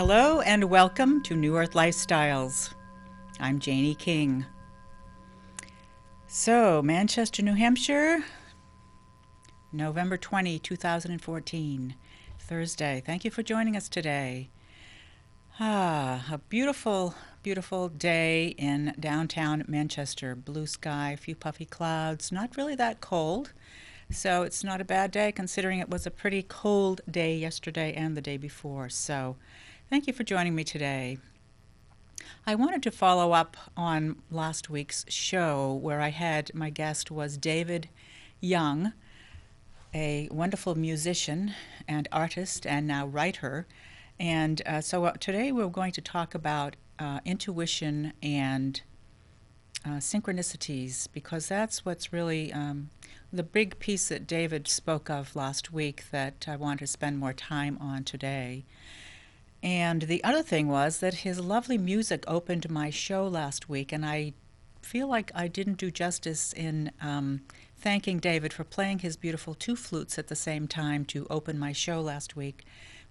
Hello and welcome to New Earth Lifestyles. I'm JaneE King. So, Manchester, New Hampshire, November 20, 2014, Thursday. Thank you for joining us today. A beautiful, beautiful day in downtown Manchester. Blue sky, a few puffy clouds, not really that cold. So it's not a bad day considering it was a pretty cold day yesterday and the day before. So thank you for joining me today. I wanted to follow up on last week's show where my guest was David Young, a wonderful musician and artist and now writer. And so today we're going to talk about intuition and synchronicities, because that's what's really the big piece that David spoke of last week that I want to spend more time on today. And the other thing was that his lovely music opened my show last week, and I feel like I didn't do justice in thanking David for playing his beautiful two flutes at the same time to open my show last week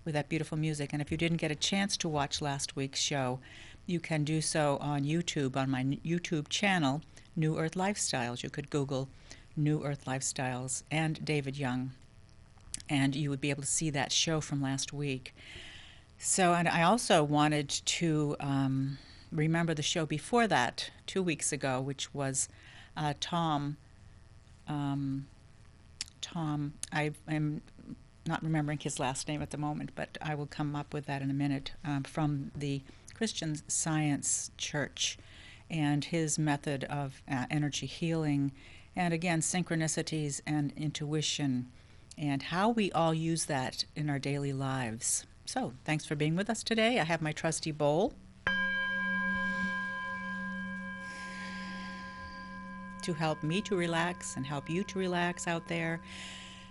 with that beautiful music. And if you didn't get a chance to watch last week's show, you can do so on YouTube, on my YouTube channel, New Earth Lifestyles. You could Google New Earth Lifestyles and David Young, and you would be able to see that show from last week. So, and I also wanted to remember the show before that, 2 weeks ago, which was Tom, I am not remembering his last name at the moment, but I will come up with that in a minute, from the Christian Science Church, and his method of energy healing, and again, synchronicities and intuition, and how we all use that in our daily lives. So, thanks for being with us today. I have my trusty bowl to help me to relax and help you to relax out there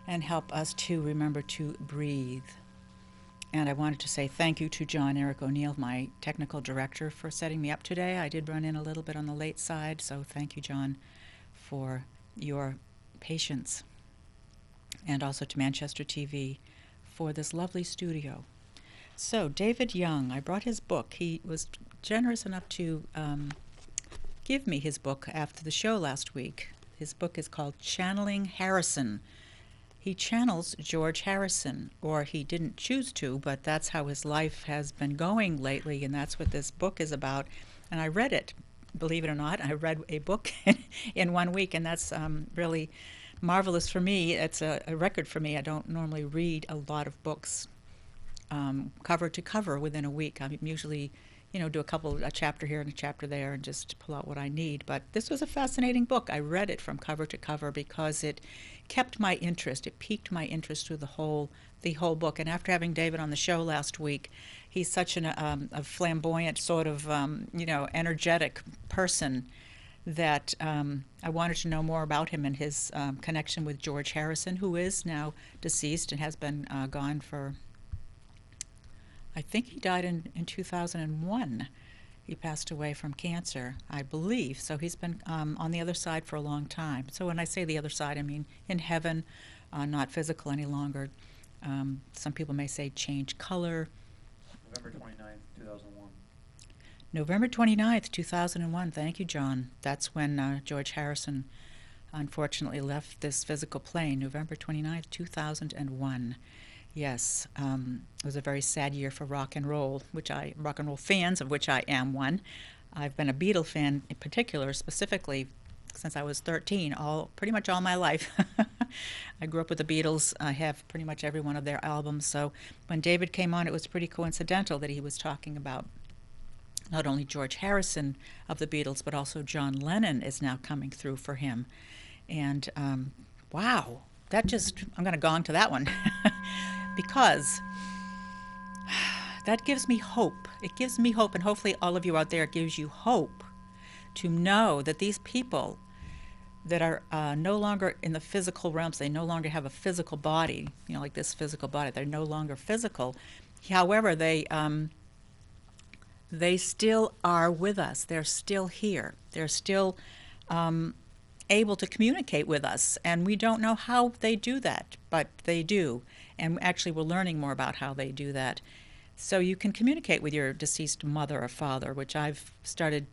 and help us to remember to breathe. And I wanted to say thank you to John Eric O'Neill, my technical director, for setting me up today. I did run in a little bit on the late side, so thank you, John, for your patience. And also to Manchester TV for this lovely studio. So, David Young, I brought his book. He was generous enough to give me his book after the show last week. His book is called Channeling Harrison. He channels George Harrison, or he didn't choose to, but that's how his life has been going lately, and that's what this book is about. And I read it, believe it or not. I read a book in 1 week, and that's really marvelous for me. It's a record for me. I don't normally read a lot of books cover to cover within a week. I usually, do a chapter here and a chapter there and just pull out what I need. But this was a fascinating book. I read it from cover to cover because it kept my interest. It piqued my interest through the whole book. And after having David on the show last week, he's such a flamboyant sort of, energetic person that I wanted to know more about him and his connection with George Harrison, who is now deceased and has been gone for, I think he died in 2001. He passed away from cancer, I believe. So he's been on the other side for a long time. So when I say the other side, I mean in heaven, not physical any longer. Some people may say change color. November 29th, 2001. November 29th, 2001. Thank you, John. That's when George Harrison unfortunately left this physical plane, November 29th, 2001. Yes, it was a very sad year for rock and roll fans, of which I am one. I've been a Beatle fan in particular, specifically since I was 13, pretty much all my life. I grew up with the Beatles. I have pretty much every one of their albums. So when David came on, it was pretty coincidental that he was talking about not only George Harrison of the Beatles, but also John Lennon is now coming through for him. And wow, I'm going to gong to that one. Because that gives me hope. It gives me hope, and hopefully all of you out there, it gives you hope to know that these people that are no longer in the physical realms, they no longer have a physical body, like this physical body, they're no longer physical. However, they still are with us. They're still here. They're still able to communicate with us, and we don't know how they do that, but they do. And actually, we're learning more about how they do that. So you can communicate with your deceased mother or father, which I've started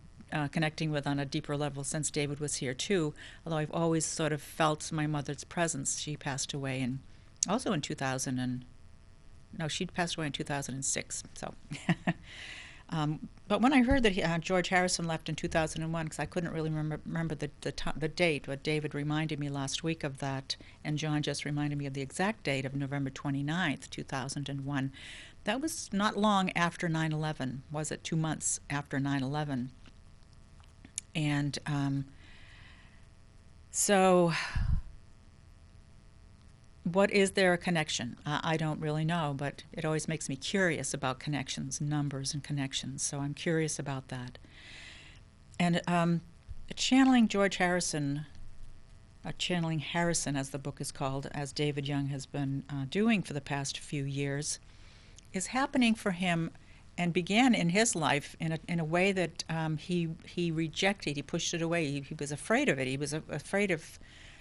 connecting with on a deeper level since David was here too. Although I've always sort of felt my mother's presence. She passed away also in 2000 and no, she passed away in 2006. So, but when I heard that George Harrison left in 2001, because I couldn't really remember the date, but David reminded me last week of that, and John just reminded me of the exact date of November 29th, 2001. That was not long after 9/11, was it? 2 months after 9/11. And so what is there a connection? I don't really know, but it always makes me curious about connections, numbers and connections, so I'm curious about that. And channeling George Harrison, channeling Harrison as the book is called, as David Young has been doing for the past few years, is happening for him and began in his life in a way that he rejected. He pushed it away. He was afraid of it. He was afraid of.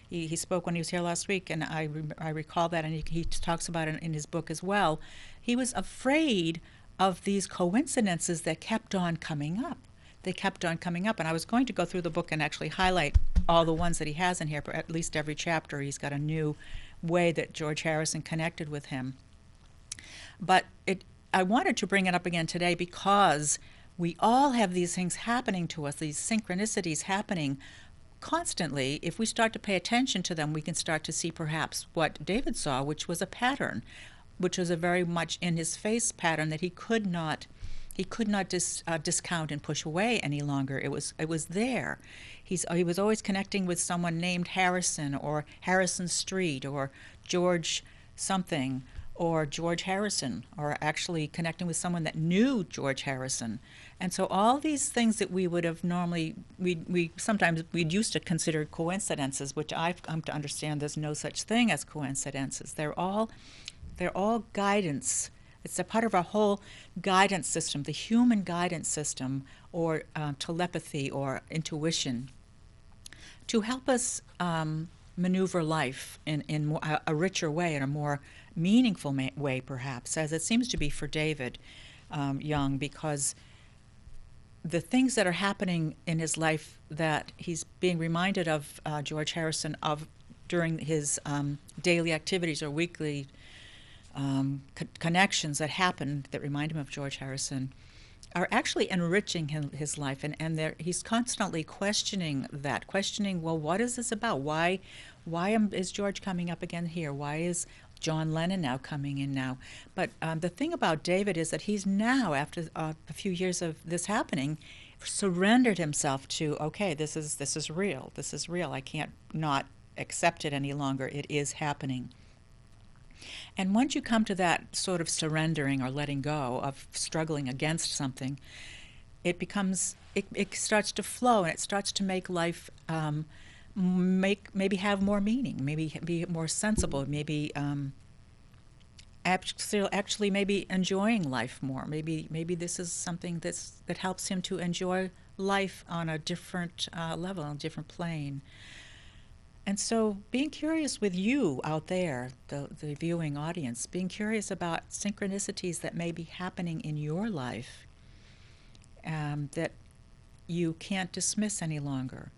He spoke when he was here last week, and I recall that, and he talks about it in his book as well. He was afraid of these coincidences that kept on coming up. They kept on coming up, and I was going to go through the book and actually highlight all the ones that he has in here. But at least every chapter, he's got a new way that George Harrison connected with him. But I wanted to bring it up again today because we all have these things happening to us, these synchronicities happening constantly. If we start to pay attention to them, we can start to see perhaps what David saw, which was a pattern, which was a very much in his face pattern that he could not discount and push away any longer. It was there. He was always connecting with someone named Harrison or Harrison Street or George something or George Harrison, or actually connecting with someone that knew George Harrison. And so all these things that we would have normally, we'd used to consider coincidences, which I've come to understand there's no such thing as coincidences. They're all guidance. It's a part of our whole guidance system, the human guidance system, or telepathy or intuition, to help us maneuver life in a richer way, in a more meaningful way, perhaps, as it seems to be for David Young, because the things that are happening in his life that he's being reminded of George Harrison of during his daily activities or weekly connections that happen that remind him of George Harrison are actually enriching his life, and he's constantly questioning, well, what is this about? Why is George coming up again here? Why is John Lennon now coming in now? But the thing about David is that he's now, after a few years of this happening, surrendered himself to, okay, this is real. This is real. I can't not accept it any longer. It is happening. And once you come to that sort of surrendering or letting go of struggling against something, it starts to flow, and it starts to make life maybe have more meaning, maybe be more sensible, maybe actually maybe enjoying life more. Maybe this is something that helps him to enjoy life on a different level, on a different plane. And so being curious with you out there, the viewing audience, being curious about synchronicities that may be happening in your life that you can't dismiss any longer.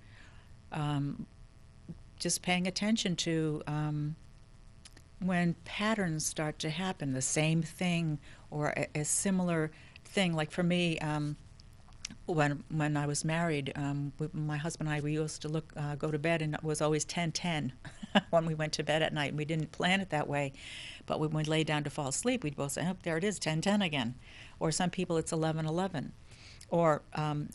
Just paying attention to when patterns start to happen, the same thing or a similar thing. Like for me, when I was married, my husband and I, we used to go to bed, and it was always 10:10 when we went to bed at night. And we didn't plan it that way, but when we lay down to fall asleep, we'd both say, "Oh, there it is, 10:10 again." Or some people, it's 11:11. Or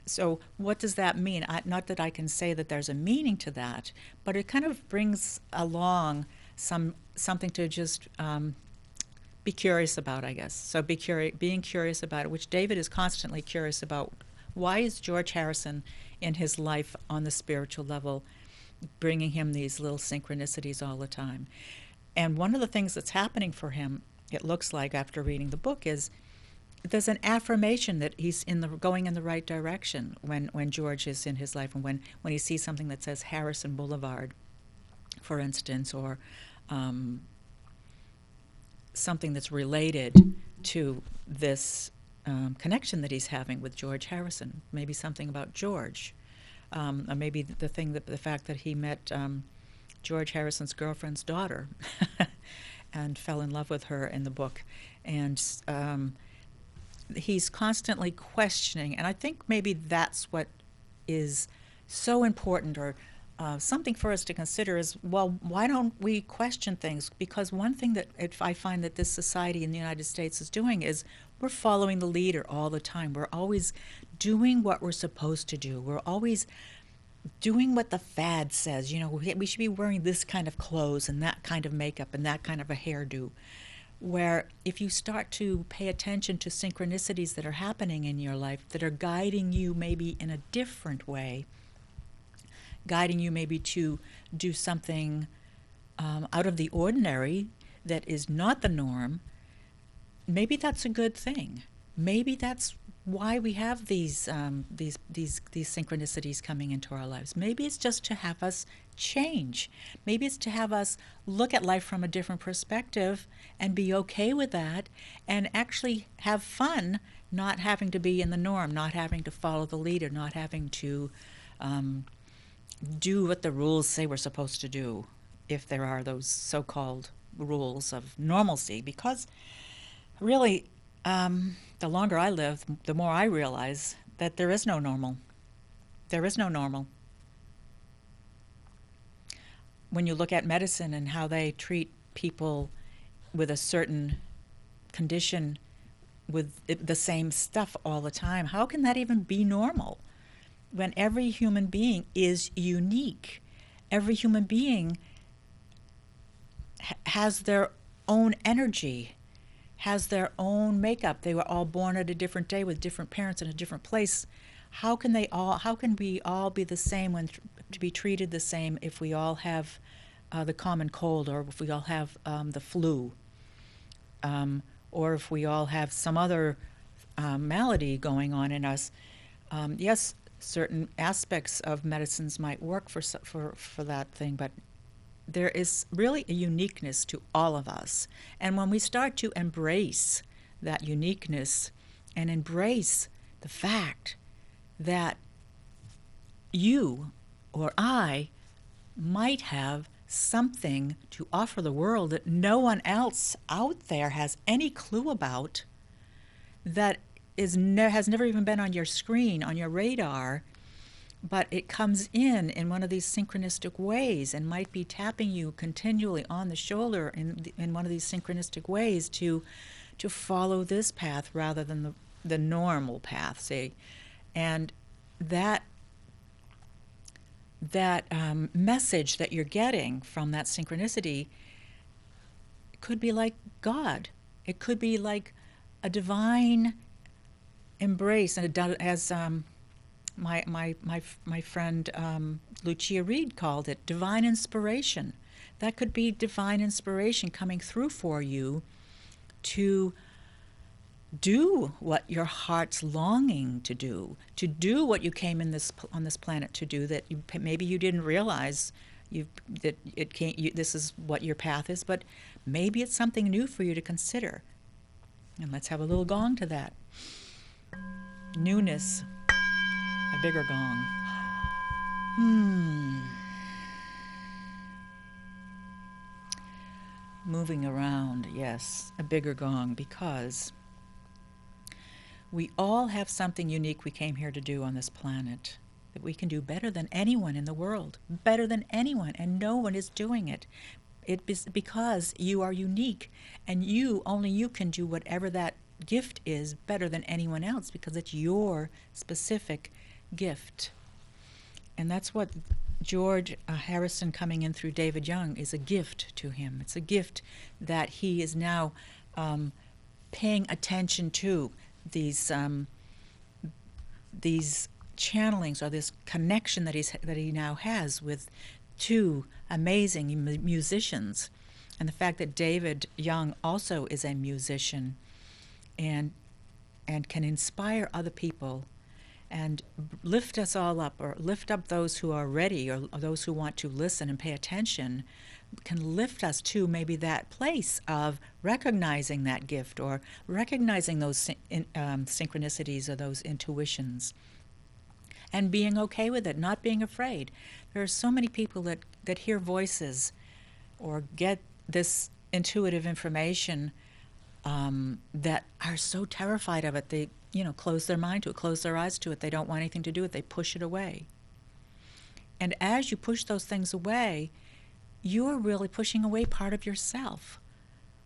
so, what does that mean? Not that I can say that there's a meaning to that, but it kind of brings along something to just be curious about, I guess. So being curious about it, which David is constantly curious about. Why is George Harrison in his life on the spiritual level bringing him these little synchronicities all the time? And one of the things that's happening for him, it looks like after reading the book, is there's an affirmation that he's going in the right direction when George is in his life, and when he sees something that says Harrison Boulevard, for instance, or something that's related to this connection that he's having with George Harrison. Maybe something about George, or maybe the fact that he met George Harrison's girlfriend's daughter and fell in love with her in the book. And he's constantly questioning, and I think maybe that's what is so important, or something for us to consider is, well, why don't we question things? Because one thing that I find that this society in the United States is doing is we're following the leader all the time. We're always doing what we're supposed to do. We're always doing what the fad says. You know, we should be wearing this kind of clothes and that kind of makeup and that kind of a hairdo. Where if you start to pay attention to synchronicities that are happening in your life that are guiding you maybe in a different way, guiding you maybe to do something out of the ordinary that is not the norm, maybe that's a good thing. Maybe that's why we have these synchronicities coming into our lives. Maybe it's just to have us change. Maybe it's to have us look at life from a different perspective and be okay with that, and actually have fun, not having to be in the norm, not having to follow the leader, not having to do what the rules say we're supposed to do, if there are those so-called rules of normalcy. Because really, the longer I live, the more I realize that there is no normal. There is no normal. When you look at medicine and how they treat people with a certain condition with the same stuff all the time, how can that even be normal? When every human being is unique. Every human being has their own energy, has their own makeup. They were all born at a different day with different parents in a different place. How can we all be the same when to be treated the same if we all have the common cold, or if we all have the flu, or if we all have some other malady going on in us? Yes, certain aspects of medicines might work for that thing, but there is really a uniqueness to all of us. And when we start to embrace that uniqueness and embrace the fact that you or I might have something to offer the world that no one else out there has any clue about, that has never even been on your screen, on your radar, but it comes in one of these synchronistic ways, and might be tapping you continually on the shoulder in one of these synchronistic ways to follow this path rather than the normal path, say. And that message that you're getting from that synchronicity could be like God. It could be like a divine embrace, and as my friend Lucia Reed called it, divine inspiration. That could be divine inspiration coming through for you to do what your heart's longing to do what you came on this planet to do, that maybe you didn't realize this is what your path is, but maybe it's something new for you to consider. And let's have a little gong to that. Newness. A bigger gong. Moving around, yes, a bigger gong, because we all have something unique we came here to do on this planet, that we can do better than anyone in the world, better than anyone, and no one is doing it. It's because you are unique, and only you can do whatever that gift is better than anyone else, because it's your specific gift. And that's what George Harrison coming in through David Young is a gift to him. It's a gift that he is now paying attention to, these channelings, or this connection that he now has with two amazing musicians, and the fact that David Young also is a musician and can inspire other people, and lift us all up, or lift up those who are ready, or those who want to listen and pay attention, can lift us to maybe that place of recognizing that gift, or recognizing those synchronicities or those intuitions, and being okay with it, not being afraid. There are so many people that hear voices or get this intuitive information that are so terrified of it. They, close their mind to it, close their eyes to it. They don't want anything to do with it. They push it away. And as you push those things away, you're really pushing away part of yourself,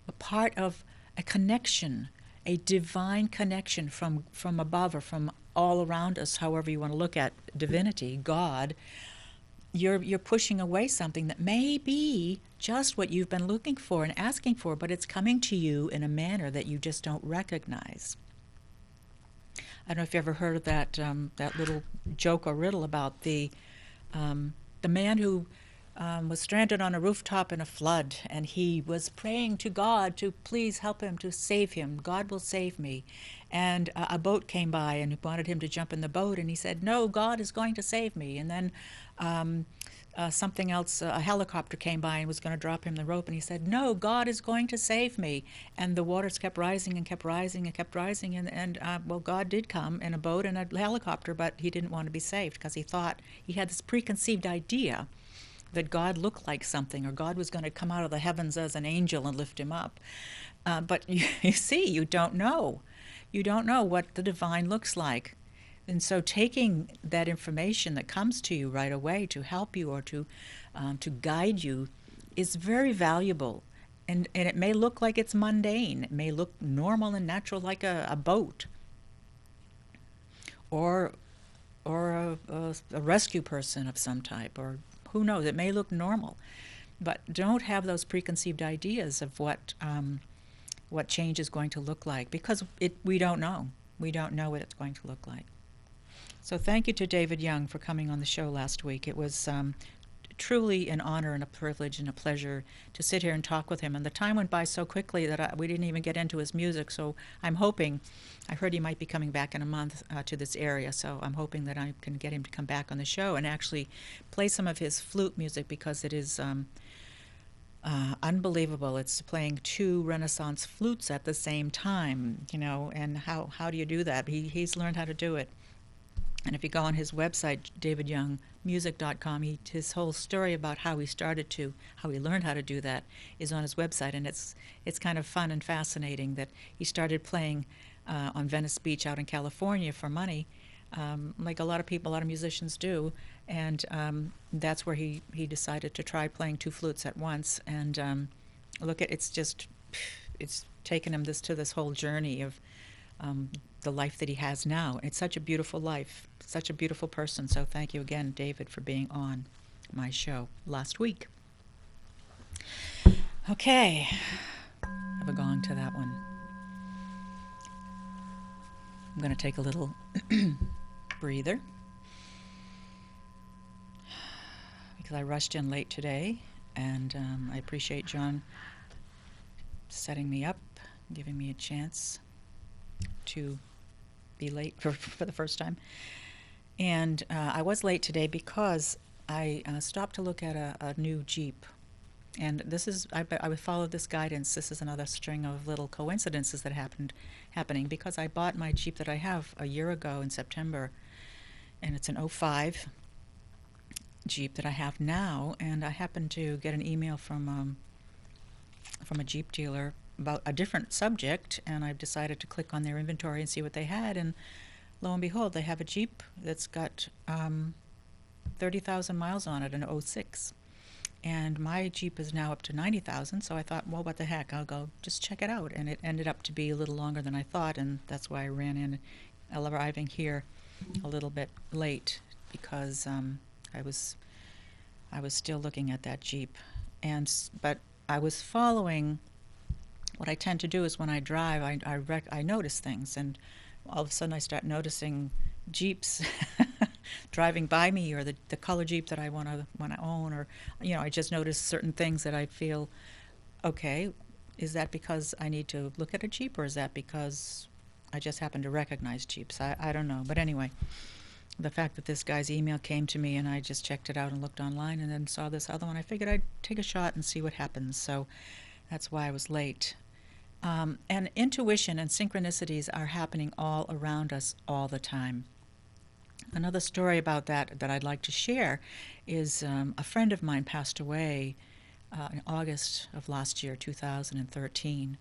a part of a connection, a divine connection from above, or from all around us, however you want to look at divinity, God. You're pushing away something that may be just what you've been looking for and asking for, but it's coming to you in a manner that you just don't recognize. I don't know if you ever heard of that little joke or riddle about the man who was stranded on a rooftop in a flood, and he was praying to God to please help him, to save him. God will save me. And a boat came by and wanted him to jump in the boat, and he said, "No, God is going to save me." And then something else, a helicopter came by and was going to drop him the rope, and he said, "No, God is going to save me." And the waters kept rising and kept rising and kept rising, and well, God did come in a boat and a helicopter, but he didn't want to be saved because he thought, he had this preconceived idea that God looked like something, or God was going to come out of the heavens as an angel and lift him up. But you see, you don't know. You don't know what the divine looks like. And so taking that information that comes to you right away to help you, or to guide you, is very valuable. And it may look like it's mundane. It may look normal and natural, like a boat, or a rescue person of some type, or who knows, it may look normal. But don't have those preconceived ideas of what change is going to look like, because we don't know. We don't know what it's going to look like. So thank you to David Young for coming on the show last week. It was truly an honor and a privilege and a pleasure to sit here and talk with him. And the time went by so quickly that we didn't even get into his music. So I'm hoping, I heard he might be coming back in a month to this area, so I'm hoping that I can get him to come back on the show and actually play some of his flute music, because it is unbelievable. It's playing two Renaissance flutes at the same time, and how do you do that? He's learned how to do it. And if you go on his website, davidyoungmusic.com, his whole story about how he learned how to do that is on his website. And it's kind of fun and fascinating that he started playing on Venice Beach out in California for money, like a lot of musicians do. And that's where he decided to try playing two flutes at once. And it's taken him to this whole journey of the life that he has now. It's such a beautiful life, such a beautiful person. So thank you again, David, for being on my show last week. Okay, have a gong to that one. I'm going to take a little breather, because I rushed in late today, and I appreciate John setting me up, giving me a chance to be late for the first time. And I was late today because I stopped to look at a new Jeep. And this is, I followed this guidance. This is another string of little coincidences that happening, because I bought my Jeep that I have a year ago in September, and it's an '05 Jeep that I have now. And I happened to get an email from a Jeep dealer about a different subject, and I decided to click on their inventory and see what they had, and lo and behold, they have a Jeep that's got 30,000 miles on it, an '06. And my Jeep is now up to 90,000, so I thought, well, what the heck, I'll go just check it out. And it ended up to be a little longer than I thought, and that's why I ran in, arriving here a little bit late, because I was still looking at that Jeep. But I was following. What I tend to do is, when I drive, I notice things, and all of a sudden I start noticing Jeeps driving by me, or the color Jeep that I want to own, or I just notice certain things that I feel, okay, is that because I need to look at a Jeep, or is that because I just happen to recognize Jeeps? I don't know, but anyway, the fact that this guy's email came to me and I just checked it out and looked online and then saw this other one. I figured I'd take a shot and see what happens. So that's why I was late. And intuition and synchronicities are happening all around us all the time. Another story about that I'd like to share is a friend of mine passed away in August of last year, 2013.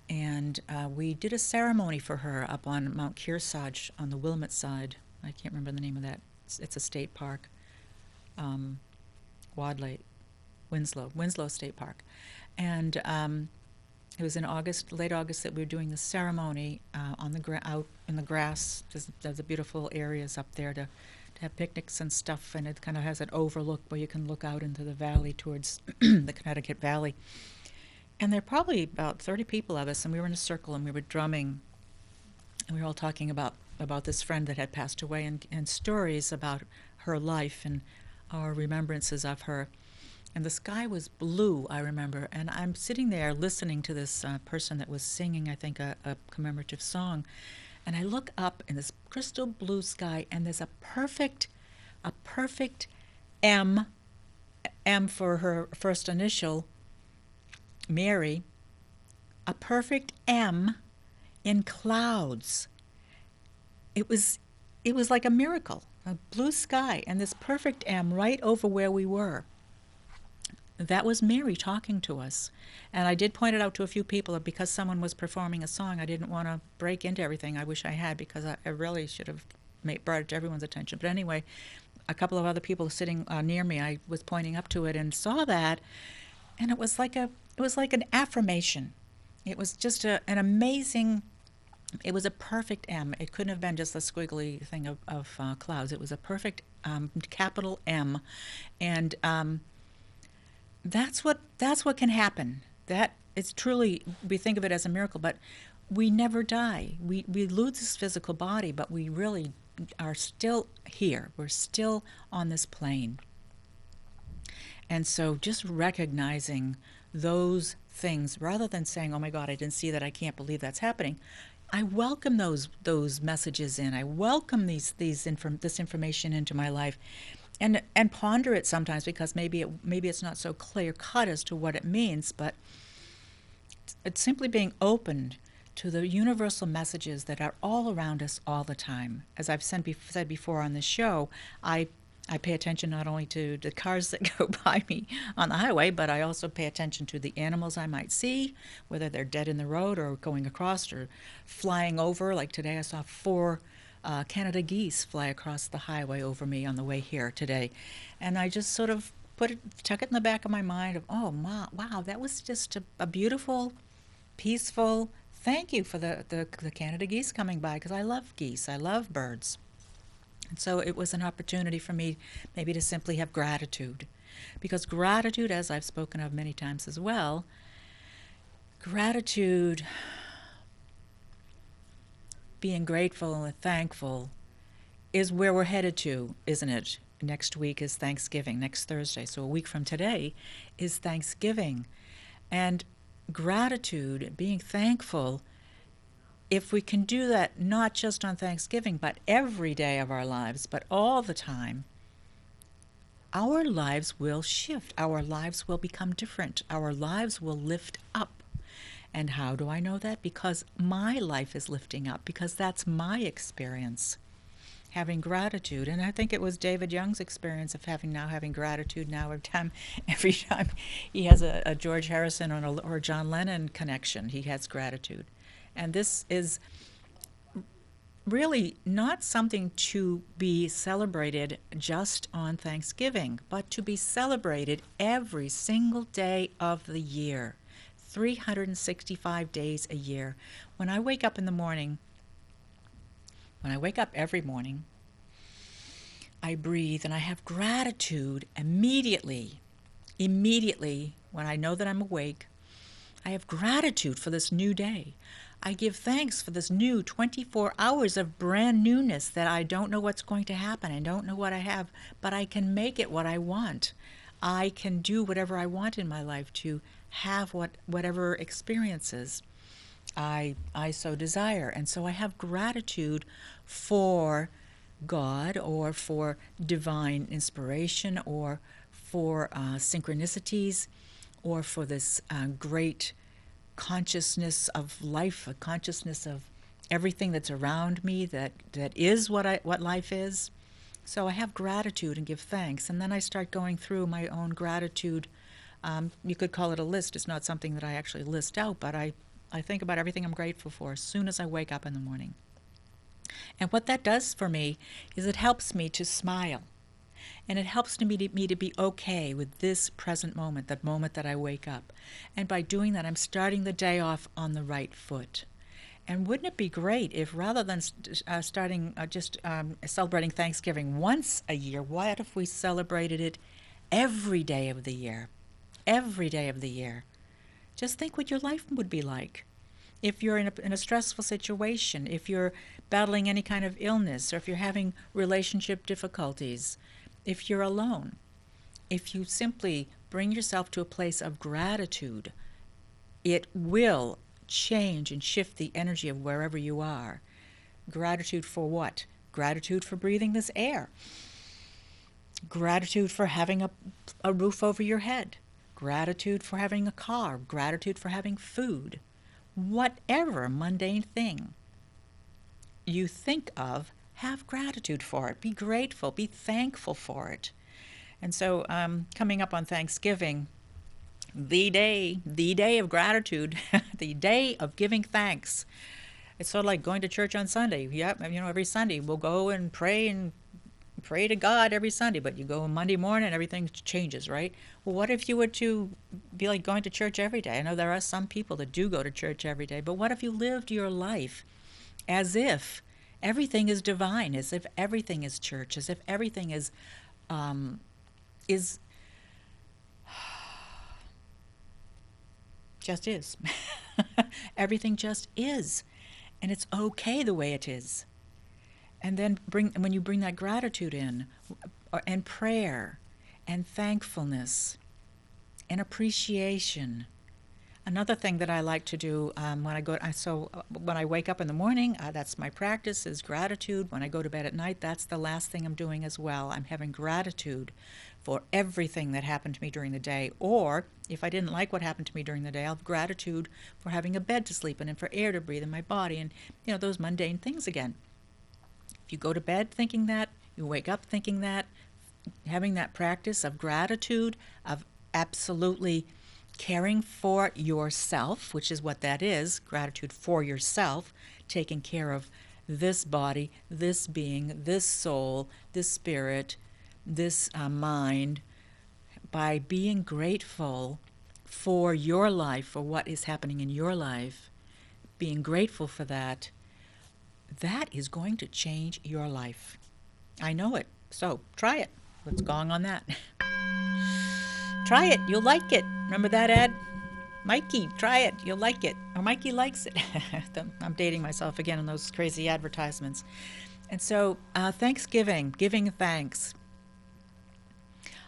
And we did a ceremony for her up on Mount Kearsarge on the Wilmot side. I can't remember the name of that. It's a state park. Wadley, Winslow State Park. And it was in August, late August, that we were doing the ceremony on the out in the grass. There's beautiful areas up there to have picnics and stuff, and it kind of has an overlook where you can look out into the valley towards the Connecticut Valley. And there are probably about 30 people of us, and we were in a circle, and we were drumming, and we were all talking about this friend that had passed away, and stories about her life and our remembrances of her. And the sky was blue, I remember, and I'm sitting there listening to this person that was singing, I think, a commemorative song, and I look up in this crystal blue sky, and there's a perfect M for her first initial, Mary, a perfect M in clouds. It was like a miracle, a blue sky, and this perfect M right over where we were. That was Mary talking to us. And I did point it out to a few people because someone was performing a song. I didn't want to break into everything. I wish I had, because I really should have brought it to everyone's attention. But anyway, a couple of other people sitting near me, I was pointing up to it and saw that, and it was like an affirmation. It was just an amazing. It was a perfect M. It couldn't have been just a squiggly thing of clouds. It was a perfect capital M, and that's what can happen. That it's truly, we think of it as a miracle, but we never die. We lose this physical body, but we really are still here. We're still on this plane. And so just recognizing those things, rather than saying, oh my God, I didn't see that, I can't believe that's happening, I welcome those messages in. I welcome this information into my life, and ponder it sometimes, because maybe it's not so clear cut as to what it means, but it's simply being opened to the universal messages that are all around us all the time. As I've said before on this show, I pay attention not only to the cars that go by me on the highway, but I also pay attention to the animals I might see, whether they're dead in the road or going across or flying over. Like today I saw 4 Canada geese fly across the highway over me on the way here today. And I just sort of tuck it in the back of my mind of, oh, wow, that was just a beautiful, peaceful, thank you for the Canada geese coming by, because I love geese, I love birds. And so it was an opportunity for me maybe to simply have gratitude. Because gratitude, as I've spoken of many times as well, gratitude, being grateful and thankful, is where we're headed to, isn't it? Next week is Thanksgiving, next Thursday. So a week from today is Thanksgiving. And gratitude, being thankful, if we can do that not just on Thanksgiving, but every day of our lives, but all the time, our lives will shift. Our lives will become different. Our lives will lift up. And how do I know that? Because my life is lifting up, because that's my experience, having gratitude. And I think it was David Young's experience of having gratitude now every time he has a George Harrison or John Lennon connection, he has gratitude. And this is really not something to be celebrated just on Thanksgiving, but to be celebrated every single day of the year, 365 days a year. When I wake up every morning, I breathe and I have gratitude immediately when I know that I'm awake. I have gratitude for this new day. I give thanks for this new 24 hours of brand newness that I don't know what's going to happen. I don't know what I have, but I can make it what I want. I can do whatever I want in my life to have whatever experiences I so desire. And so I have gratitude for God or for divine inspiration or for synchronicities or for this great consciousness of life, a consciousness of everything that's around me that is what life is. So I have gratitude and give thanks, and then I start going through my own gratitude. You could call it a list. It's not something that I actually list out, but I think about everything I'm grateful for as soon as I wake up in the morning. And what that does for me is it helps me to smile. And it helps me to be okay with this present moment, that moment that I wake up. And by doing that, I'm starting the day off on the right foot. And wouldn't it be great if rather than celebrating Thanksgiving once a year, what if we celebrated it every day of the year? Every day of the year. Just think what your life would be like. If you're in a stressful situation, if you're battling any kind of illness, or if you're having relationship difficulties, if you're alone, if you simply bring yourself to a place of gratitude, it will change and shift the energy of wherever you are. Gratitude for what? Gratitude for breathing this air. Gratitude for having a roof over your head. Gratitude for having a car. Gratitude for having food. Whatever mundane thing you think of, have gratitude for it. Be grateful. Be thankful for it. And so coming up on Thanksgiving, the day of gratitude, the day of giving thanks. It's sort of like going to church on Sunday. Yep, every Sunday we'll go and pray to God every Sunday, but you go Monday morning, everything changes, right? Well, what if you were to be like going to church every day? I know there are some people that do go to church every day, but what if you lived your life as if everything is divine, as if everything is church, as if everything is just is. Everything just is, and it's okay the way it is. And then when you bring that gratitude in, and prayer, and thankfulness, and appreciation. Another thing that I like to do when I wake up in the morning, that's my practice, is gratitude. When I go to bed at night, that's the last thing I'm doing as well. I'm having gratitude for everything that happened to me during the day. Or if I didn't like what happened to me during the day, I'll have gratitude for having a bed to sleep in and for air to breathe in my body, and those mundane things again. If you go to bed thinking that, you wake up thinking that, having that practice of gratitude, of absolutely caring for yourself, which is what that is, gratitude for yourself, taking care of this body, this being, this soul, this spirit, this mind, by being grateful for your life, for what is happening in your life, being grateful for that, that is going to change your life. I know it. So try it. Let's gong on that. Try it. You'll like it. Remember that ad? Mikey, try it. You'll like it. Or Mikey likes it. I'm dating myself again on those crazy advertisements. And so Thanksgiving, giving thanks.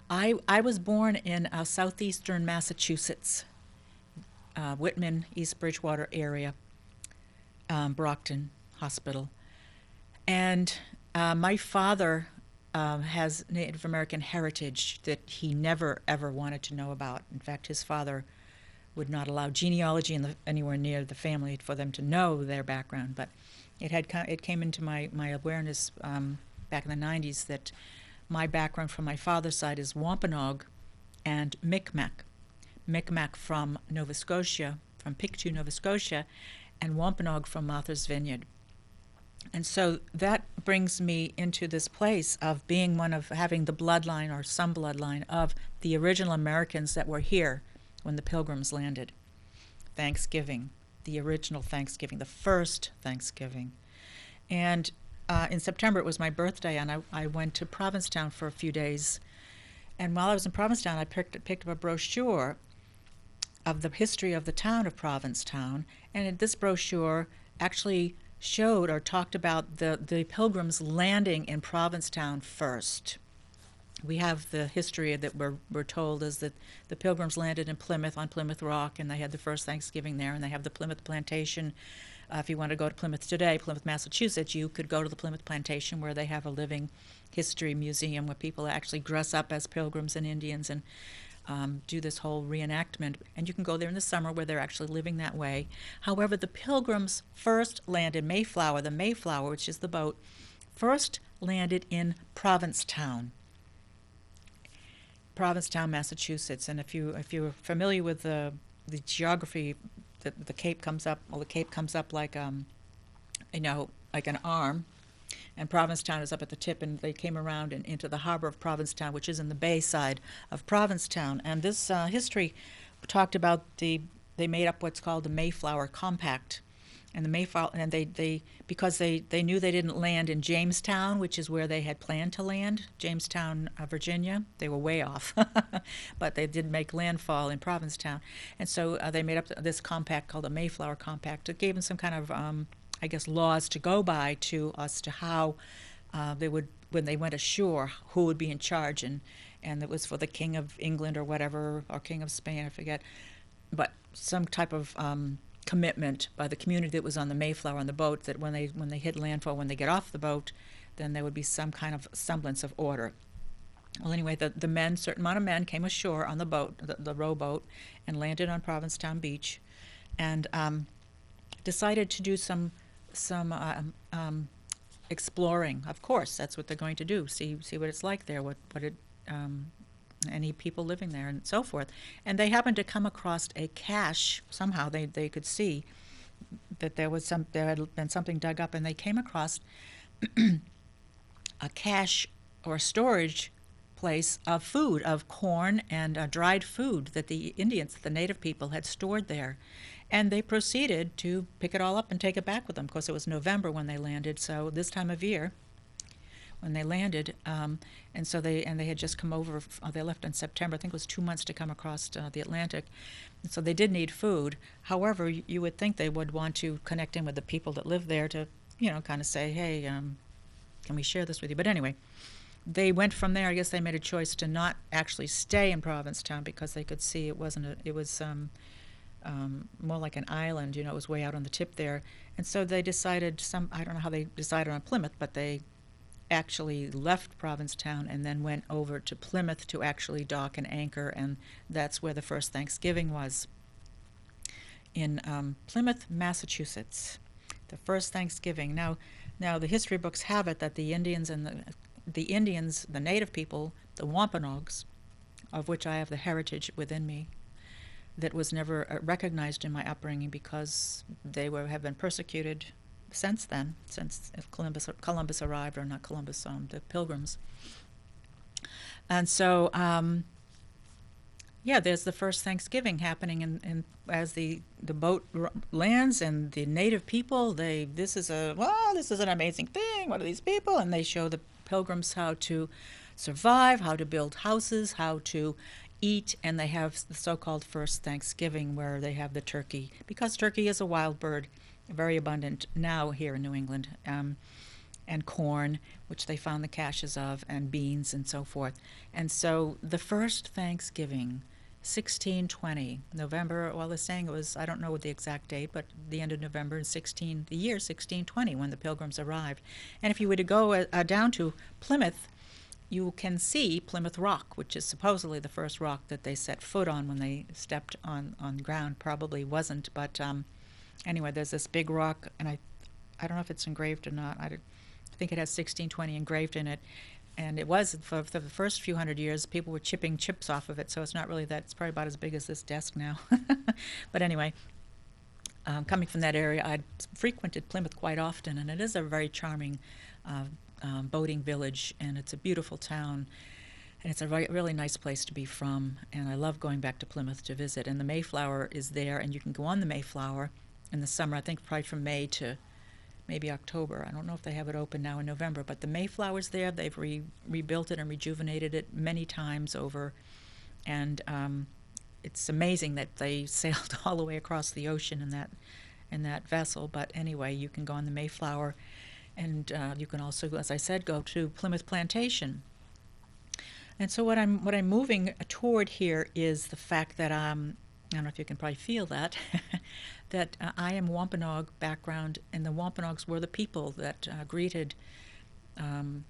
I was born in southeastern Massachusetts, Whitman, East Bridgewater area, Brockton Hospital. And my father has Native American heritage that he never, ever wanted to know about. In fact, his father would not allow genealogy anywhere near the family for them to know their background. But it came into my awareness back in the 90s that my background from my father's side is Wampanoag and Micmac. Micmac from Nova Scotia, from Pictou, Nova Scotia, and Wampanoag from Martha's Vineyard. And so that brings me into this place of being having the bloodline or some bloodline of the original Americans that were here when the Pilgrims landed. Thanksgiving, the original Thanksgiving, the first Thanksgiving. And in September, it was my birthday, and I went to Provincetown for a few days. And while I was in Provincetown, I picked up a brochure of the history of the town of Provincetown. And this brochure actually showed or talked about the Pilgrims landing in Provincetown first. We have the history that we're told is that the Pilgrims landed in Plymouth, on Plymouth Rock, and they had the first Thanksgiving there, and they have the Plymouth Plantation if you want to go to Plymouth today, Plymouth, Massachusetts, you could go to the Plymouth Plantation where they have a living history museum where people actually dress up as pilgrims and Indians and do this whole reenactment. And you can go there in the summer where they're actually living that way. However, the pilgrims first landed Mayflower. The Mayflower, which is the boat, first landed in Provincetown, Massachusetts. And if you're familiar with the geography, the Cape comes up. Well, the Cape comes up like like an arm, and Provincetown is up at the tip. And they came around and into the harbor of Provincetown, which is in the bay side of Provincetown. And this history talked about they made up what's called the Mayflower Compact. And the Mayflower, and they because they knew they didn't land in Jamestown, which is where they had planned to land, Jamestown, Virginia. They were way off, but they did make landfall in Provincetown, and so they made up this compact called the Mayflower Compact. It gave them some kind of, I guess, laws to go by as to how they would, when they went ashore, who would be in charge, and it was for the King of England or whatever, or King of Spain, I forget, but some type of commitment by the community that was on the Mayflower on the boat that when they hit landfall, when they get off the boat, then there would be some kind of semblance of order. Well, anyway, the men, certain amount of men, came ashore on the boat, the rowboat, and landed on Provincetown Beach, and decided to do some exploring. Of course, that's what they're going to do. See what it's like there. What it any people living there and so forth. And they happened to come across a cache. Somehow they could see that there had been something dug up, and they came across a cache or a storage place of food, of corn and dried food that the Indians, the native people, had stored there. And they proceeded to pick it all up and take it back with them. Of course, it was November when they landed, so this time of year when they landed, and so they had just come over. They left in September. I think it was 2 months to come across the Atlantic, and so they did need food. However, you would think they would want to connect in with the people that live there to, kind of say, hey, can we share this with you? But anyway, they went from there. I guess they made a choice to not actually stay in Provincetown because they could see it was more like an island. It was way out on the tip there, and so they decided. I don't know how they decided on Plymouth, but they actually left Provincetown and then went over to Plymouth to actually dock and anchor, and that's where the first Thanksgiving was, in Plymouth, Massachusetts. The first Thanksgiving. Now the history books have it that the Indians and the Indians, the native people, the Wampanoags, of which I have the heritage within me, that was never recognized in my upbringing because they have been persecuted since then, since Columbus arrived, or not Columbus, the Pilgrims. And so, there's the first Thanksgiving happening, and as the boat lands, and the native people, this is an amazing thing. What are these people? And they show the Pilgrims how to survive, how to build houses, how to eat, and they have the so-called first Thanksgiving where they have the turkey, because turkey is a wild bird, very abundant now here in New England, and corn, which they found the caches of, and beans and so forth. And so the first Thanksgiving, 1620, November, well, they're saying it was, I don't know what the exact date, but the end of November in the year 1620 when the Pilgrims arrived. And if you were to go down to Plymouth, you can see Plymouth Rock, which is supposedly the first rock that they set foot on when they stepped on ground. Probably wasn't, but anyway, there's this big rock, and I don't know if it's engraved or not. I think it has 1620 engraved in it, and it was for the first few hundred years. People were chipping chips off of it, so it's not really that. It's probably about as big as this desk now. But anyway, coming from that area, I'd frequented Plymouth quite often, and it is a very charming boating village, and it's a beautiful town, and it's a really nice place to be from, and I love going back to Plymouth to visit. And the Mayflower is there, and you can go on the Mayflower in the summer, I think probably from May to maybe October. I don't know if they have it open now in November, but the Mayflower's there. They've rebuilt it and rejuvenated it many times over, and it's amazing that they sailed all the way across the ocean in that vessel. But anyway, you can go on the Mayflower, and you can also, as I said, go to Plymouth Plantation. And so what I'm moving toward here is the fact that I don't know if you can probably feel that, that I am Wampanoag background, and the Wampanoags were the people that greeted um,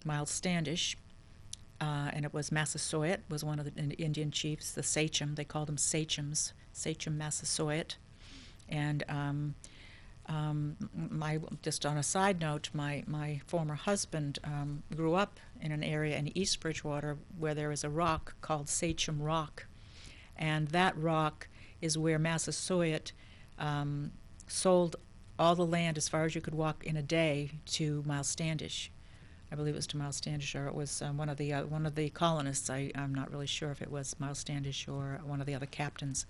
Miles Standish, and it was Massasoit was one of the Indian chiefs, the sachem. They called them sachems, Sachem Massasoit. And my just on a side note, my former husband grew up in an area in East Bridgewater where there is a rock called Sachem Rock, and that rock is where Massasoit sold all the land as far as you could walk in a day to Miles Standish. I believe it was to Miles Standish, or it was one of the colonists. I'm not really sure if it was Miles Standish or one of the other captains.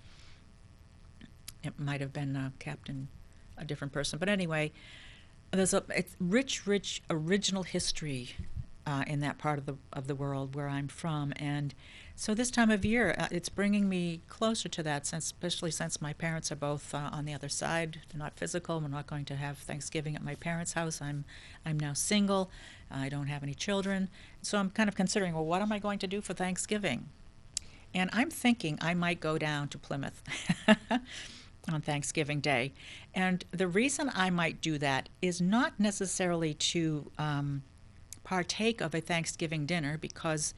It might have been a different person, but anyway, it's rich original history in that part of the world where I'm from, and so this time of year it's bringing me closer to that, especially since my parents are both on the other side. They're not physical. We're not going to have Thanksgiving at my parents' house. I'm now single. I don't have any children, so I'm kind of considering, well, what am I going to do for Thanksgiving? And I'm thinking I might go down to Plymouth on Thanksgiving Day. And the reason I might do that is not necessarily to partake of a Thanksgiving dinner, because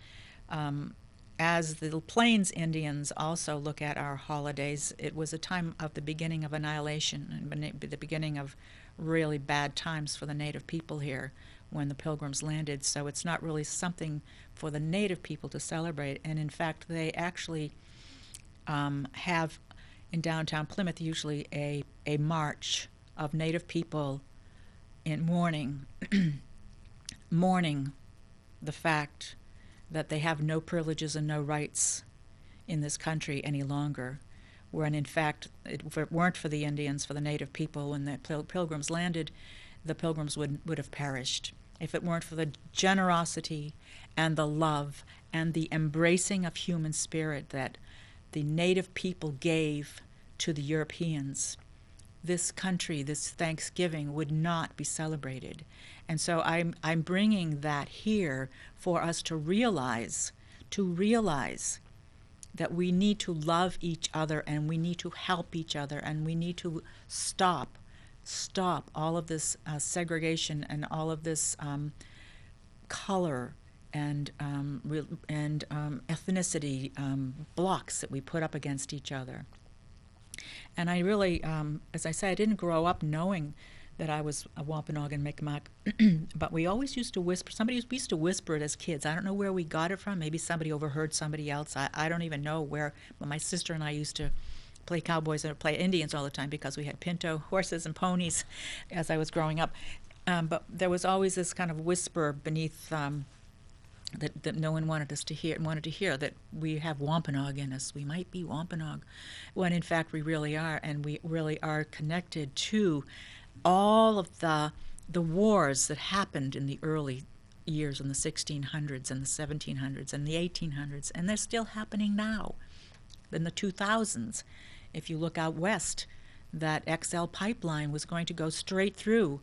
as the Plains Indians also look at our holidays, it was a time of the beginning of annihilation and the beginning of really bad times for the native people here when the Pilgrims landed. So it's not really something for the native people to celebrate. And in fact, they actually have in downtown Plymouth usually a march of native people in mourning mourning the fact that they have no privileges and no rights in this country any longer, when in fact, if it weren't for the Indians, for the native people, when the Pilgrims landed, the Pilgrims would have perished. If it weren't for the generosity and the love and the embracing of human spirit that the native people gave to the Europeans, this country, this Thanksgiving, would not be celebrated. And so I'm bringing that here for us to realize that we need to love each other, and we need to help each other, and we need to stop all of this segregation and all of this color and ethnicity blocks that we put up against each other. And I really, as I say, I didn't grow up knowing that I was a Wampanoag and Mi'kmaq, but we always used to whisper. We used to whisper it as kids. I don't know where we got it from. Maybe somebody overheard somebody else. I don't even know where. But my sister and I used to play cowboys and play Indians all the time because we had pinto horses and ponies as I was growing up. But there was always this kind of whisper beneath that no one wanted to hear, that we have Wampanoag in us. We might be Wampanoag, when in fact we really are, and we really are connected to all of the wars that happened in the early years, in the 1600s and the 1700s and the 1800s, and they're still happening now in the 2000s. If you look out west, that XL pipeline was going to go straight through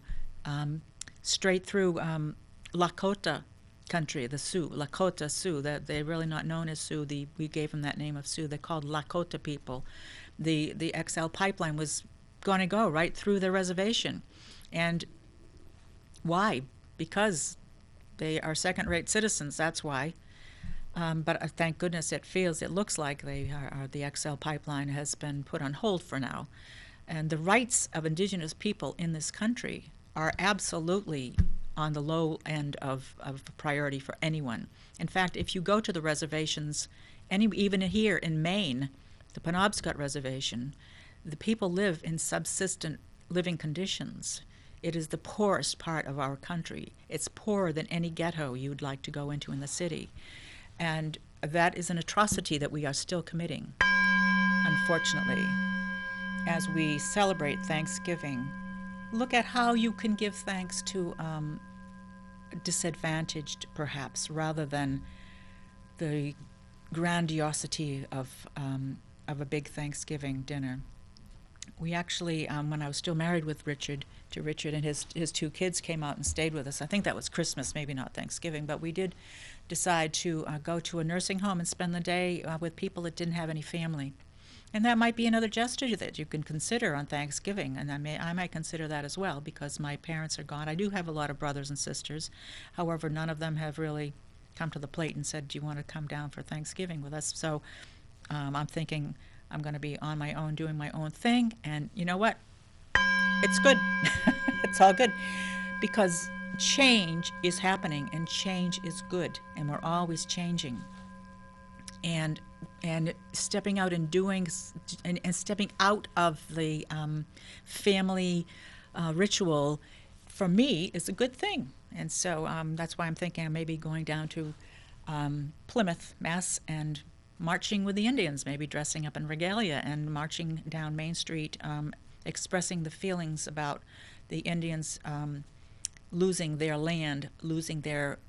Lakota country, the Sioux, Lakota Sioux. That they're really not known as Sioux. We gave them that name of Sioux. They're called Lakota people. The XL pipeline was going to go right through their reservation, and why? Because they are second-rate citizens. That's why. But thank goodness it looks like the XL pipeline has been put on hold for now, and the rights of Indigenous people in this country are absolutely on the low end of priority for anyone. In fact, if you go to the reservations, even here in Maine, the Penobscot Reservation, the people live in subsistent living conditions. It is the poorest part of our country. It's poorer than any ghetto you'd like to go into in the city. And that is an atrocity that we are still committing, unfortunately. As we celebrate Thanksgiving, look at how you can give thanks to disadvantaged, perhaps, rather than the grandiosity of a big Thanksgiving dinner. We actually, when I was still married with Richard, and his two kids came out and stayed with us. I think that was Christmas, maybe not Thanksgiving, but we did decide to go to a nursing home and spend the day with people that didn't have any family. And that might be another gesture that you can consider on Thanksgiving, and I might consider that as well because my parents are gone. I do have a lot of brothers and sisters. However, none of them have really come to the plate and said, "Do you want to come down for Thanksgiving with us?" So I'm thinking I'm going to be on my own, doing my own thing, and you know what? It's good. It's all good because change is happening, and change is good, and we're always changing. And stepping out and doing and stepping out of the family ritual for me is a good thing. And so that's why I'm thinking I may be going down to Plymouth, Mass, and marching with the Indians, maybe dressing up in regalia and marching down Main Street, expressing the feelings about the Indians losing their land, losing their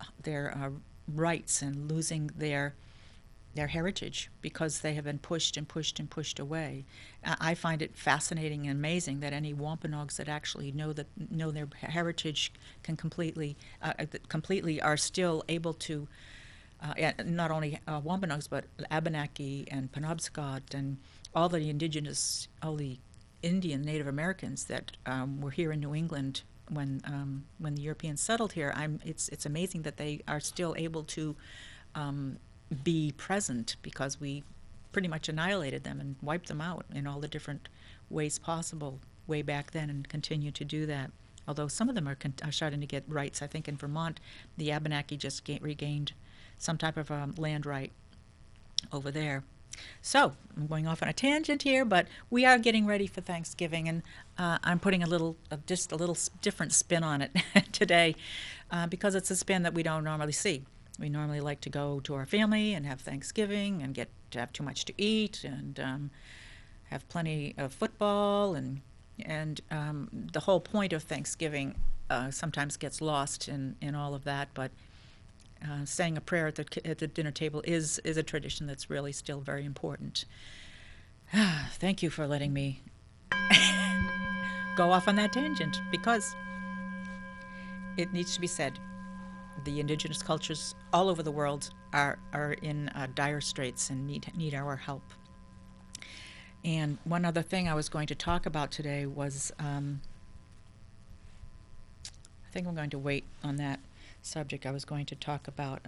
rights, and losing their heritage because they have been pushed and pushed and pushed away. I find it fascinating and amazing that any Wampanoags that actually know their heritage can completely are still able to not only Wampanoags but Abenaki and Penobscot and all the Indian Native Americans that were here in New England when the Europeans settled here. It's amazing that they are still able to be present because we pretty much annihilated them and wiped them out in all the different ways possible way back then and continue to do that. Although some of them are starting to get rights. I think in Vermont, the Abenaki just regained some type of land right over there. So I'm going off on a tangent here, but we are getting ready for Thanksgiving, and I'm putting just a little different spin on it today because it's a spin that we don't normally see. We normally like to go to our family and have Thanksgiving and get to have too much to eat and have plenty of football and the whole point of Thanksgiving sometimes gets lost in all of that. But saying a prayer at the dinner table is a tradition that's really still very important. Thank you for letting me go off on that tangent because it needs to be said. The indigenous cultures all over the world are in dire straits and need our help. And one other thing I was going to talk about today was I think I'm going to wait on that subject. I was going to talk about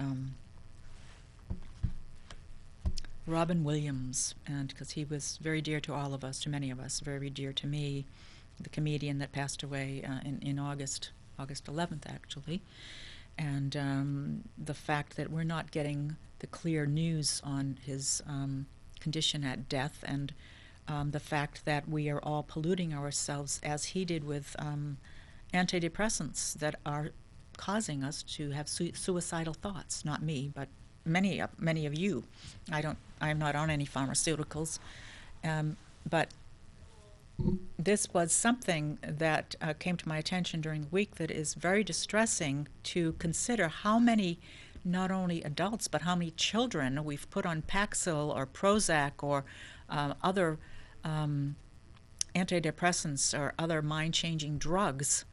Robin Williams, and because he was very dear to all of us, to many of us, very dear to me, the comedian that passed away in August 11th, actually. And the fact that we're not getting the clear news on his condition at death, and the fact that we are all polluting ourselves as he did with antidepressants that are causing us to have suicidal thoughts. Not me, but many of you. I'm not on any pharmaceuticals, but this was something that came to my attention during the week that is very distressing to consider how many, not only adults, but how many children we've put on Paxil or Prozac or other antidepressants or other mind-changing drugs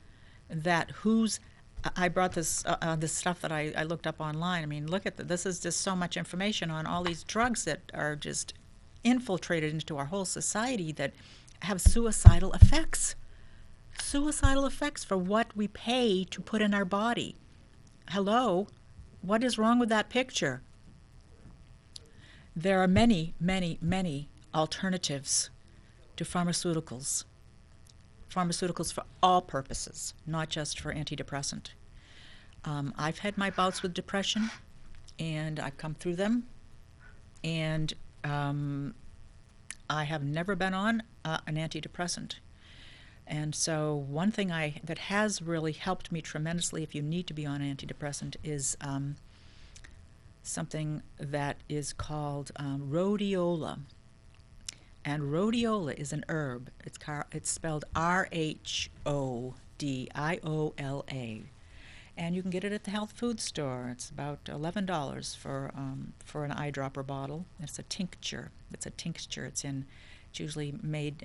that I brought this stuff that I looked up online. I mean, look at this is just so much information on all these drugs that are just infiltrated into our whole society that have suicidal effects. Suicidal effects for what we pay to put in our body. Hello? What is wrong with that picture? There are many, many, many alternatives to pharmaceuticals. Pharmaceuticals for all purposes, not just for antidepressant. I've had my bouts with depression, and I've come through them, and I have never been on an antidepressant. And so one thing that has really helped me tremendously if you need to be on an antidepressant is something that is called rhodiola. And rhodiola is an herb. It's spelled RHODIOLA. And you can get it at the health food store. It's about $11 for an eyedropper bottle. It's a tincture. It's usually made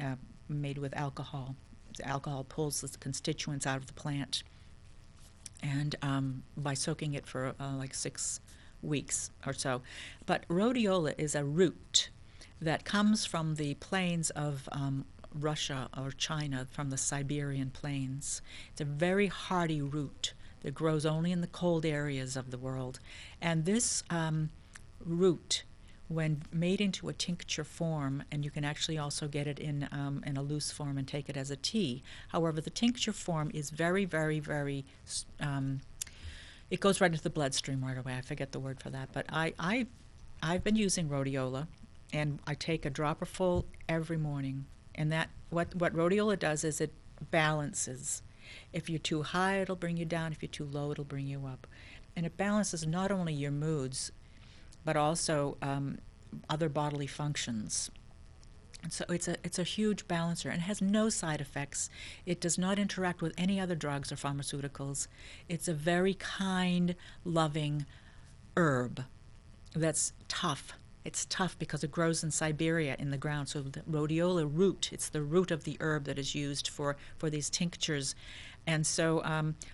with alcohol. The alcohol pulls the constituents out of the plant, and by soaking it for like 6 weeks or so. But rhodiola is a root that comes from the plains of Russia or China, from the Siberian plains. It's a very hardy root that grows only in the cold areas of the world. And this root, when made into a tincture form, and you can actually also get it in a loose form and take it as a tea. However, the tincture form is very, very, very, it goes right into the bloodstream right away. I forget the word for that. But I've been using rhodiola, and I take a dropper full every morning. And that what rhodiola does is it balances. If you're too high, it'll bring you down. If you're too low, it'll bring you up. And it balances not only your moods, but also other bodily functions. And so it's a huge balancer, and it has no side effects. It does not interact with any other drugs or pharmaceuticals. It's a very kind, loving herb that's tough. It's tough because it grows in Siberia in the ground. So the rhodiola root, it's the root of the herb that is used for these tinctures. And so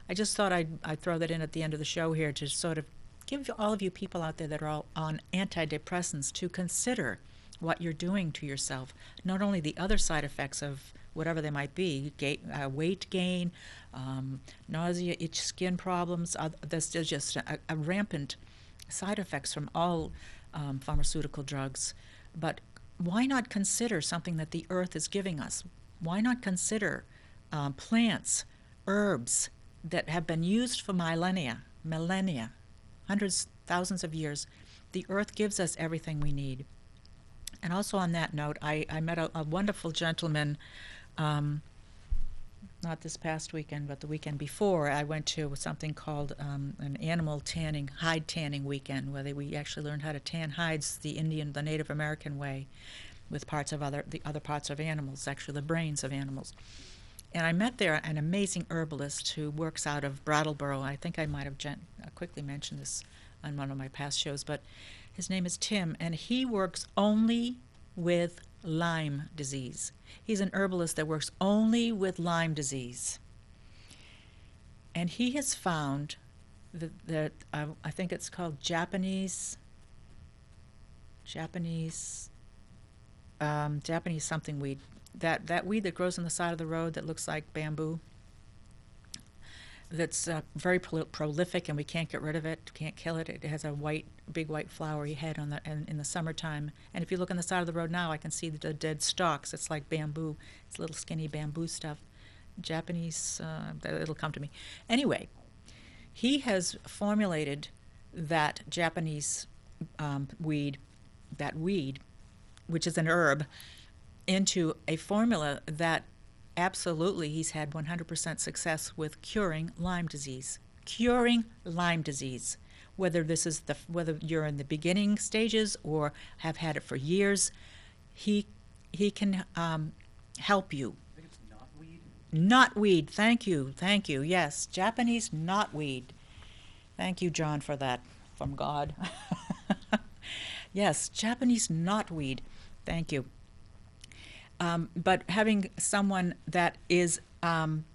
I just thought I'd throw that in at the end of the show here to sort of give all of you people out there that are all on antidepressants to consider what you're doing to yourself. Not only the other side effects of whatever they might be, weight gain, nausea, itch, skin problems. There's just a rampant side effects from all pharmaceutical drugs. But why not consider something that the earth is giving us? Why not consider plants, herbs that have been used for millennia, hundreds, thousands of years? The earth gives us everything we need. And also on that note, I met a wonderful gentleman, not this past weekend, but the weekend before. I went to something called an animal tanning, hide tanning weekend, where we actually learned how to tan hides the Native American way, with parts of the other parts of animals, actually the brains of animals. And I met there an amazing herbalist who works out of Brattleboro. I think I might have quickly mentioned this on one of my past shows, but his name is Tim, and he works only with Lyme disease. He's an herbalist that works only with Lyme disease. And he has found that I think it's called Japanese something weed. That weed that grows on the side of the road that looks like bamboo, that's very prolific, and we can't get rid of it, can't kill it. It has a big white flowery head in the summertime. And if you look on the side of the road now, I can see the dead stalks. It's like bamboo. It's little skinny bamboo stuff. Japanese, it'll come to me. Anyway, he has formulated that Japanese weed, which is an herb, into a formula that absolutely he's had 100% success with curing Lyme disease. Whether whether you're in the beginning stages or have had it for years, he can help you. I think it's knotweed. Knotweed, thank you. Yes, Japanese knotweed. Thank you, John, for that from God. Yes, Japanese knotweed. Thank you. But having someone that is an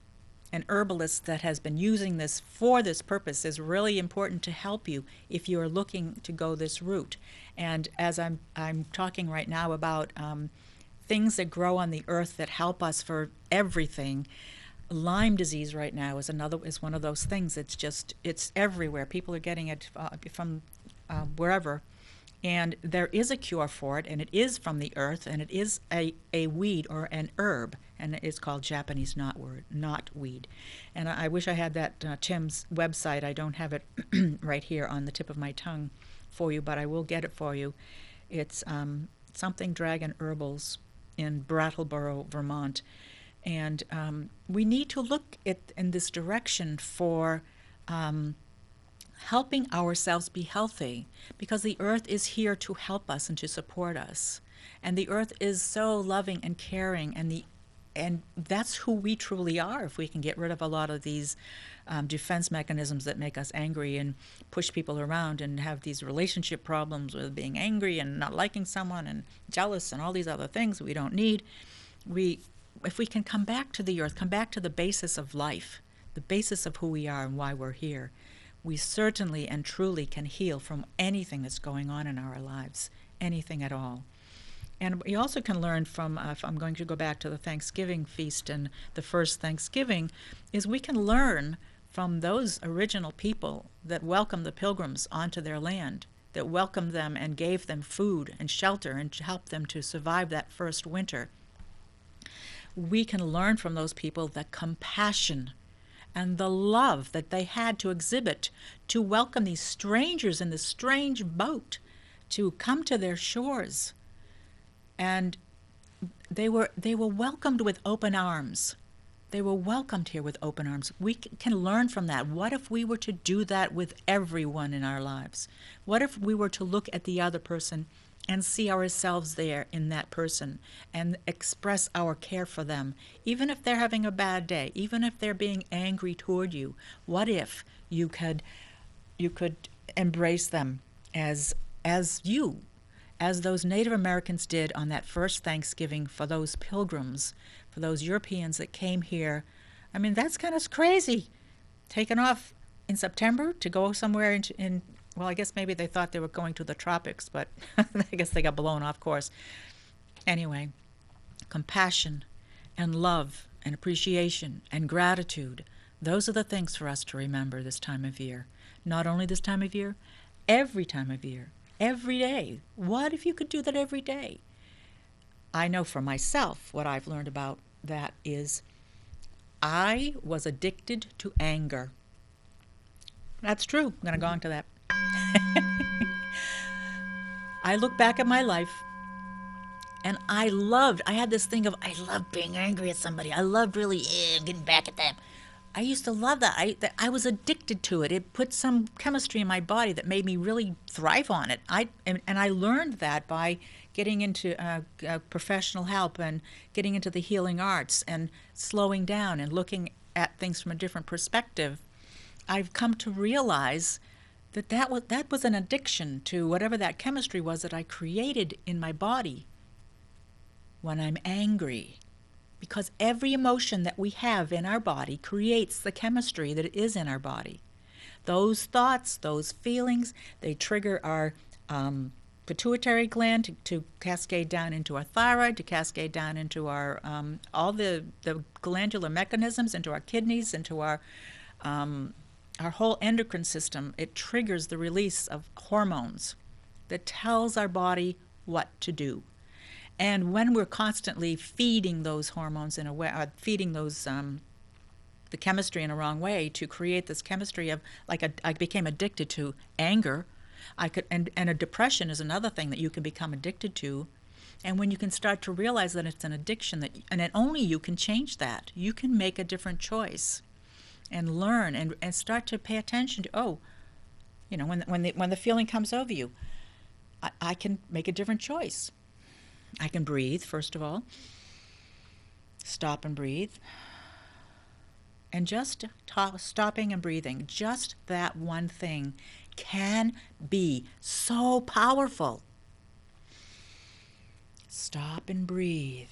herbalist that has been using this for this purpose is really important to help you if you are looking to go this route. And as I'm talking right now about things that grow on the earth that help us for everything, Lyme disease right now is one of those things. It's everywhere. People are getting it from wherever. And there is a cure for it, and it is from the earth, and it is a weed or an herb, and it's called Japanese knotweed. And I wish I had that Tim's website. I don't have it right here on the tip of my tongue for you, but I will get it for you. It's something Dragon Herbals in Brattleboro, Vermont. And we need to look in this direction for helping ourselves be healthy, because the earth is here to help us and to support us. And the earth is so loving and caring, and that's who we truly are if we can get rid of a lot of these defense mechanisms that make us angry and push people around and have these relationship problems with being angry and not liking someone and jealous and all these other things we don't need. If we can come back to the earth, come back to the basis of life, the basis of who we are and why we're here, we certainly and truly can heal from anything that's going on in our lives, anything at all. And we also can learn from, if I'm going to go back to the Thanksgiving feast and the first Thanksgiving, is we can learn from those original people that welcomed the pilgrims onto their land, that welcomed them and gave them food and shelter and helped them to survive that first winter. We can learn from those people the compassion and the love that they had to exhibit to welcome these strangers in this strange boat to come to their shores. And they were welcomed with open arms. They were welcomed here with open arms. We can learn from that. What if we were to do that with everyone in our lives? What if we were to look at the other person and see ourselves there in that person and express our care for them, even if they're having a bad day, even if they're being angry toward you? What if you could embrace them as you, as those Native Americans did on that first Thanksgiving for those pilgrims, for those Europeans that came here? I mean, that's kind of crazy. Taken off in September to go somewhere in well, I guess maybe they thought they were going to the tropics, but I guess they got blown off course. Anyway, compassion and love and appreciation and gratitude, those are the things for us to remember this time of year. Not only this time of year, every time of year, every day. What if you could do that every day? I know for myself what I've learned about that is I was addicted to anger. That's true. I'm going to go on to that. I look back at my life and I had this thing of, I loved being angry at somebody. I loved really getting back at them. I used to love that. I was addicted to it. It put some chemistry in my body that made me really thrive on it. And I learned that by getting into professional help and getting into the healing arts and slowing down and looking at things from a different perspective. I've come to realize that was an addiction to whatever that chemistry was that I created in my body when I'm angry. Because every emotion that we have in our body creates the chemistry that is in our body. Those thoughts, those feelings, they trigger our pituitary gland to cascade down into our thyroid, to cascade down into our all the glandular mechanisms, into our kidneys, into our whole endocrine system. It triggers the release of hormones that tells our body what to do. And when we're constantly feeding those hormones in a way, feeding those the chemistry in a wrong way to create this chemistry of, I became addicted to anger. And a depression is another thing that you can become addicted to. And when you can start to realize that it's an addiction, and that only you can change that, you can make a different choice and learn and start to pay attention to, when the feeling comes over you, I can make a different choice. I can breathe, first of all, stop and breathe. And just stopping and breathing, just that one thing can be so powerful. Stop and breathe.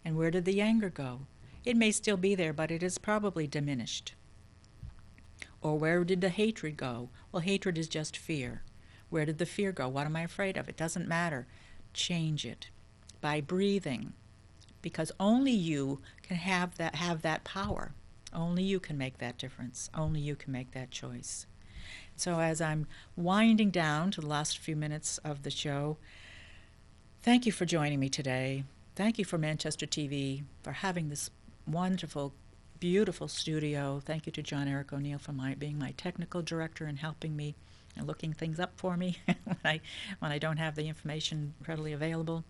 And where did the anger go? It may still be there, but it is probably diminished. Or where did the hatred go? Well, hatred is just fear. Where did the fear go? What am I afraid of? It doesn't matter. Change it by breathing, because only you can have that power. Only you can make that difference. Only you can make that choice. So as I'm winding down to the last few minutes of the show, thank you for joining me today. Thank you for Manchester TV for having this wonderful, beautiful studio. Thank you to John Eric O'Neill for being my technical director and helping me and looking things up for me when I don't have the information readily available.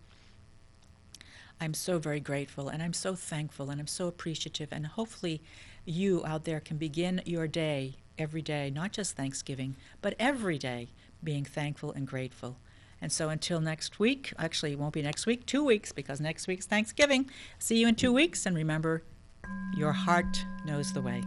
I'm so very grateful, and I'm so thankful, and I'm so appreciative, and hopefully you out there can begin your day every day, not just Thanksgiving, but every day, being thankful and grateful. And so until next week, actually it won't be next week, 2 weeks, because next week's Thanksgiving. See you in 2 weeks, and remember, your heart knows the way.